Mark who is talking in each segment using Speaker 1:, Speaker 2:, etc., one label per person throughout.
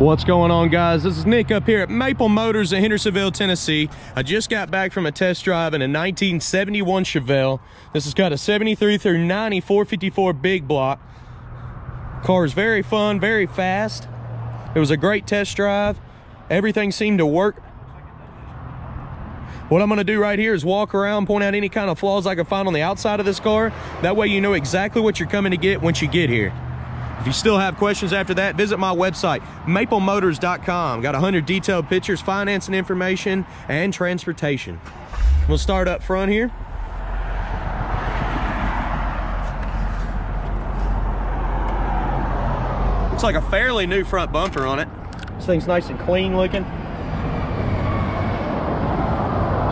Speaker 1: What's going on, guys? This is Nick up here at Maple Motors in Hendersonville, Tennessee. I just got back from a test drive in a 1971 Chevelle. This has got a 73 through 90 454 big block. Car is very fun, very fast. It was a great test drive. Everything seemed to work. What I'm gonna do right here is walk around, point out any kind of flaws I can find on the outside of this car. That way you know exactly what you're coming to get once you get here. If you still have questions after that, visit my website, weMainbsite.com. Got 100 detailed pictures, financing information, and transportation. We'll start up front here. Looks like a fairly new front bumper on it. This thing's nice and clean looking.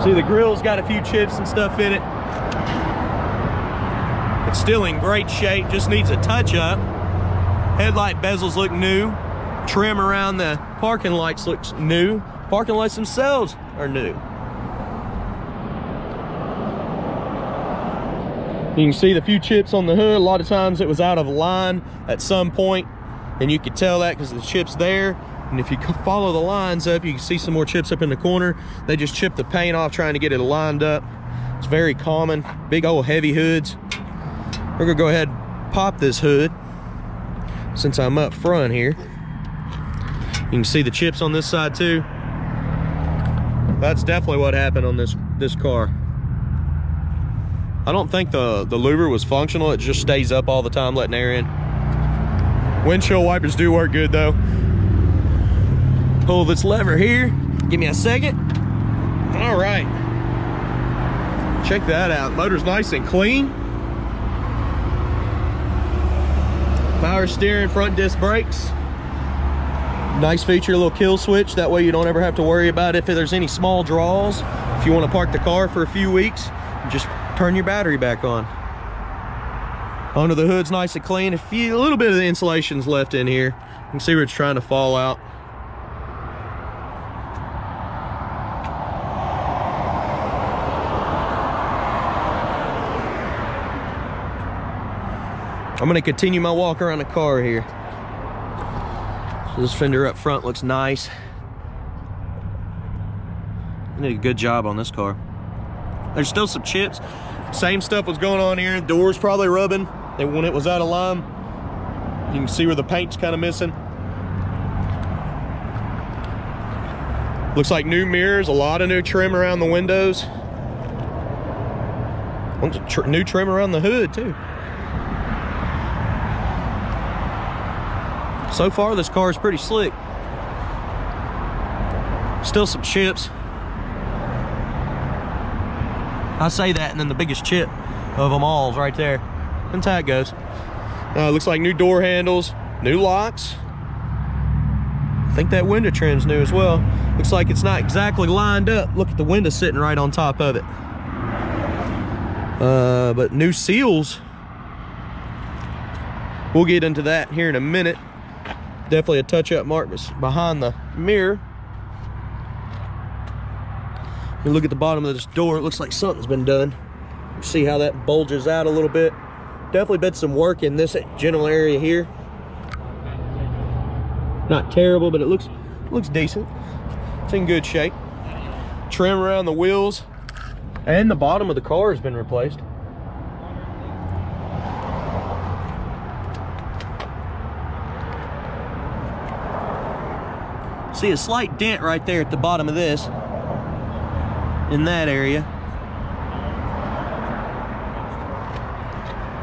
Speaker 1: See, the grill's got a few chips and stuff in it. It's still in great shape, just needs a touch up. Headlight bezels look new. Trim around the parking lights looks new. Parking lights themselves are new. You can see the few chips on the hood. A lot of times it was out of line at some point, and you could tell that because the chips there. And if you follow the lines up, you can see some more chips up in the corner. They just chipped the paint off trying to get it lined up. It's very common. Big old heavy hoods. We're gonna go ahead and pop this hood since I'm up front here. You can see the chips on this side too. That's definitely what happened on this car. I don't think the louver was functional. It just stays up all the time letting air in. Windshield wipers do work good though. Pull this lever here. Give me a second. All right. Check that out. Motor's nice and clean. Power steering, front disc brakes. Nice feature, a little kill switch. That way you don't ever have to worry about if there's any small draws. If you want to park the car for a few weeks, just turn your battery back on. Under the hood's nice and clean. A little bit of the insulation's left in here. You can see where it's trying to fall out. I'm gonna continue my walk around the car here. So this fender up front looks nice. I did a good job on this car. There's still some chips. Same stuff was going on here. Doors probably rubbing when it was out of line. You can see where the paint's kind of missing. Looks like new mirrors, a lot of new trim around the windows. New trim around the hood too. So far, this car is pretty slick. Still some chips. I say that, and then the biggest chip of them all is right there. That's how it goes. Looks like new door handles, new locks. I think that window trim's new as well. Looks like it's not exactly lined up. Look at the window sitting right on top of it. But new seals. We'll get into that here in a minute. Definitely a touch-up mark behind the mirror. You look at the bottom of this door, it looks like something's been done. You see how that bulges out a little bit. Definitely been some work in this general area here. Not terrible, but it looks decent. It's in good shape. Trim around the wheels and the bottom of the car has been replaced. See a slight dent right there at the bottom of this, in that area.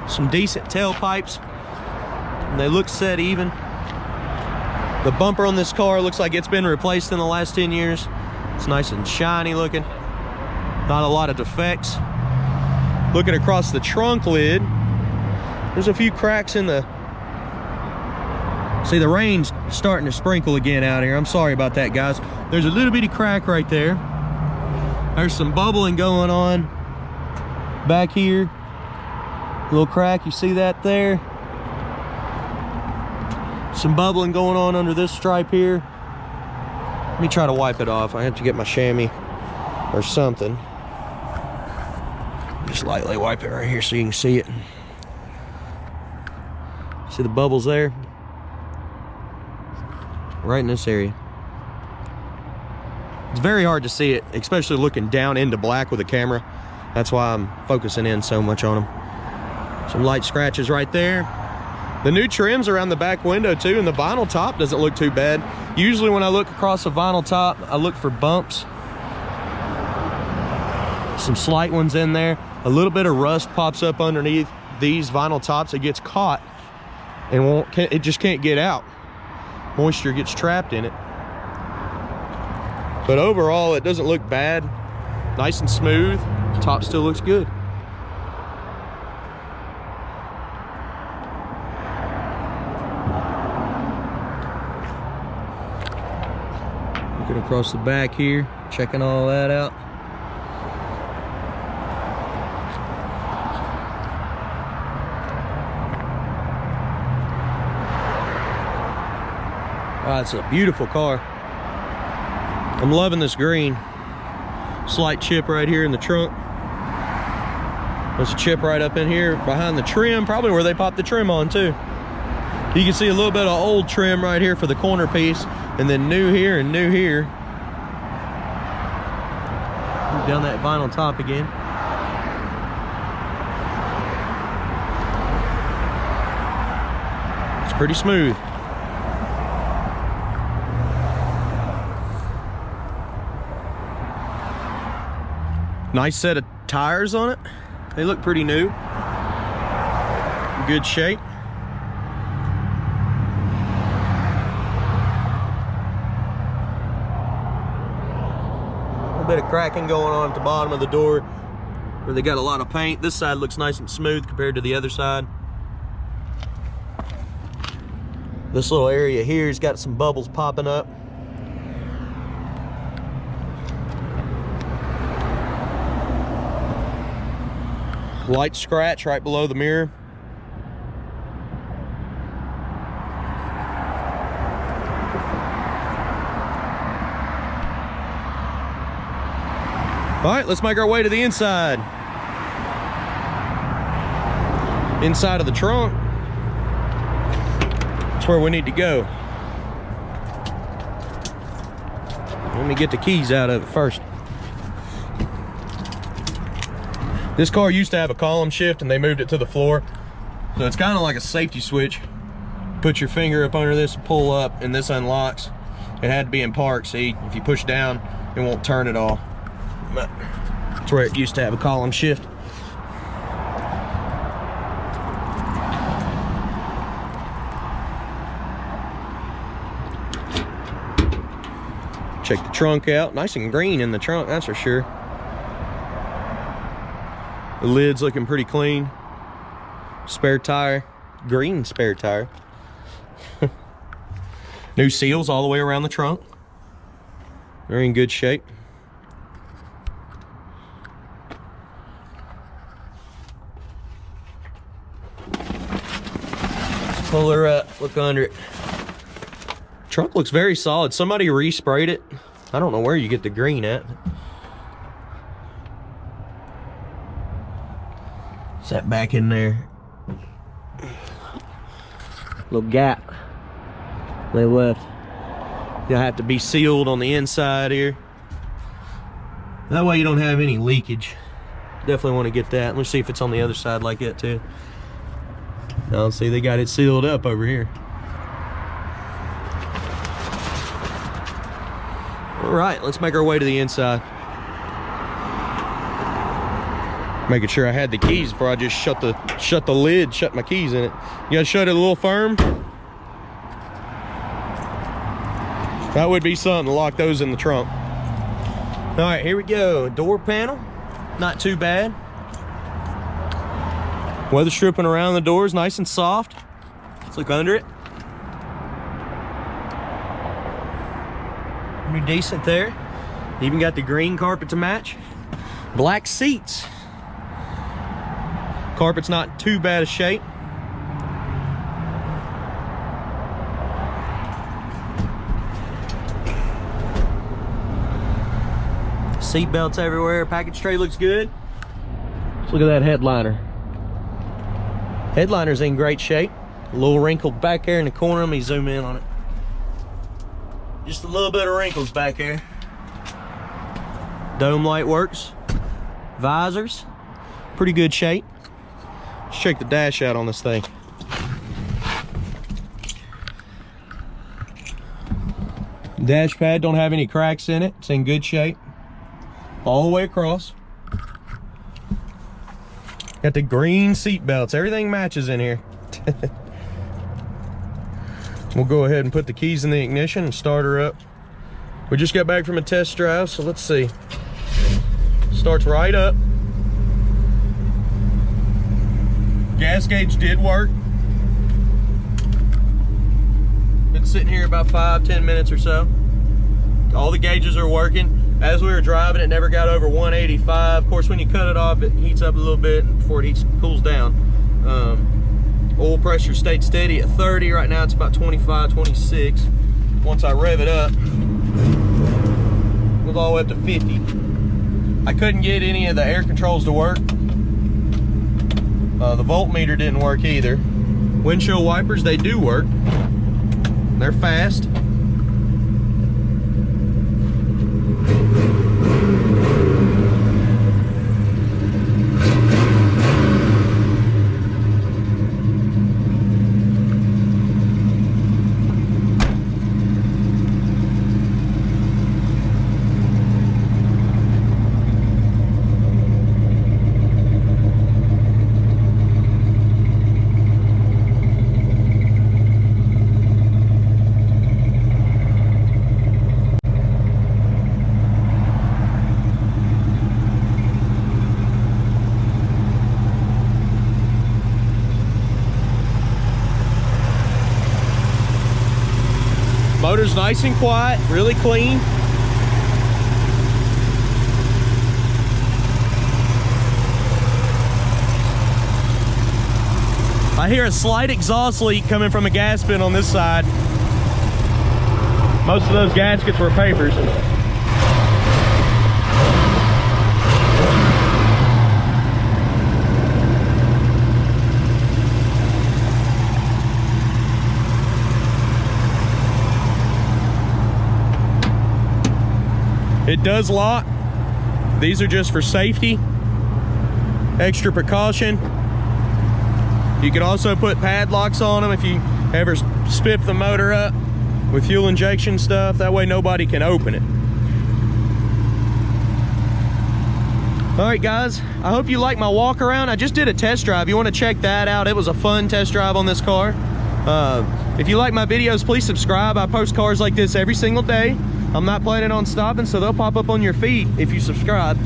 Speaker 1: Some decent tailpipes, and they look set even. The bumper on this car looks like it's been replaced in the last 10 years. It's nice and shiny looking. Not a lot of defects. Looking across the trunk lid, there's a few cracks in the... See, the rain's starting to sprinkle again out here. I'm sorry about that, guys. There's a little bitty crack right there. There's some bubbling going on back here. Little crack, you see that there? Some bubbling going on under this stripe here. Let me try to wipe it off. I have to get my chamois or something. Just lightly wipe it right here so you can see it. See the bubbles there? right in this area. It's very hard to see it, especially looking down into black with a camera. That's why I'm focusing in so much on them. Some light scratches right there. The new trim's around the back window too, and the vinyl top doesn't look too bad. Usually when I look across a vinyl top, I look for bumps. Some slight ones in there. A little bit of rust pops up underneath these vinyl tops. It gets caught and it just can't get out. Moisture gets trapped in it. But overall, it doesn't look bad. Nice and smooth. Top still looks good. Looking across the back here, checking all that out. Wow, it's a beautiful car. I'm loving this green. Slight chip right here in the trunk. There's a chip right up in here behind the trim, probably where they popped the trim on too. You can see a little bit of old trim right here for the corner piece, and then new here and new here. Move down that vinyl top again. It's pretty smooth. Nice set of tires on it. They look pretty new. Good shape. A little bit of cracking going on at the bottom of the door where they got a lot of paint. This side looks nice and smooth compared to the other side. This little area here's got some bubbles popping up. Light scratch right below the mirror. All right, let's make our way to the inside. Inside of the trunk. That's where we need to go. Let me get the keys out of it first. This car used to have a column shift and they moved it to the floor. So it's kind of like a safety switch. Put your finger up under this and pull up and this unlocks. It had to be in park, see? If you push down, it won't turn at all. But that's where it used to have a column shift. Check the trunk out. Nice and green in the trunk, that's for sure. The lid's looking pretty clean. Spare tire, green spare tire. New seals all the way around the trunk. They're in good shape. Let's pull her up, look under it. Trunk looks very solid. Somebody resprayed it. I don't know where you get the green at. Set back in there. Little gap they left. You'll have to be sealed on the inside here. That way you don't have any leakage. Definitely want to get that. Let's see if it's on the other side like that too. Now see, they got it sealed up over here. All right, let's make our way to the inside. Making sure I had the keys before I just shut the lid, shut my keys in it. You gotta shut it a little firm. That would be something to lock those in the trunk. All right, here we go. Door panel, not too bad. Weather stripping around the doors, nice and soft. Let's look under it. Pretty decent there. Even got the green carpet to match. Black seats. Carpet's not too bad a shape. Seat belts everywhere. Package tray looks good. Let's look at that headliner. Headliner's in great shape. A little wrinkled back there in the corner. Let me zoom in on it. Just a little bit of wrinkles back here. Dome light works. Visors, pretty good shape. Let's check the dash out on this thing. Dash pad don't have any cracks in it. It's in good shape all the way across. Got the green seat belts. Everything matches in here. We'll go ahead and put the keys in the ignition and start her up. We just got back from a test drive, so let's see. Starts right up. Gas gauge did work. Been sitting here about 5-10 minutes or so. All the gauges are working. As we were driving, it never got over 185. Of course, when you cut it off, it heats up a little bit before it cools down. Oil pressure stayed steady at 30. Right now, it's about 25, 26. Once I rev it up, it goes all the way up to 50. I couldn't get any of the air controls to work. The voltmeter didn't work either. Windshield wipers, they do work. They're fast. Motor's nice and quiet, really clean. I hear a slight exhaust leak coming from a gas bin on this side. Most of those gaskets were papers. It does lock. These are just for safety, extra precaution. You can also put padlocks on them if you ever spiff the motor up with fuel injection stuff. That way nobody can open it. All right, guys, I hope you like my walk around. I just did a test drive. You want to check that out? It was a fun test drive on this car. If you like my videos, please subscribe. I post cars like this every single day. I'm not planning on stopping, so they'll pop up on your feed if you subscribe.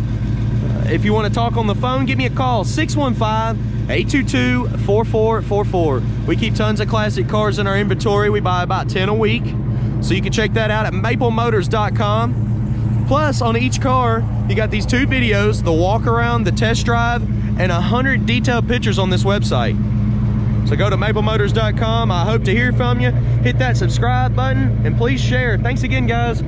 Speaker 1: If you want to talk on the phone, give me a call, 615-822-4444. We keep tons of classic cars in our inventory. We buy about 10 a week. So you can check that out at MapleMotors.com. Plus, on each car, you got these 2 videos, the walk around, the test drive, and 100 detailed pictures on this website. So go to MapleMotors.com. I hope to hear from you. Hit that subscribe button and please share. Thanks again, guys.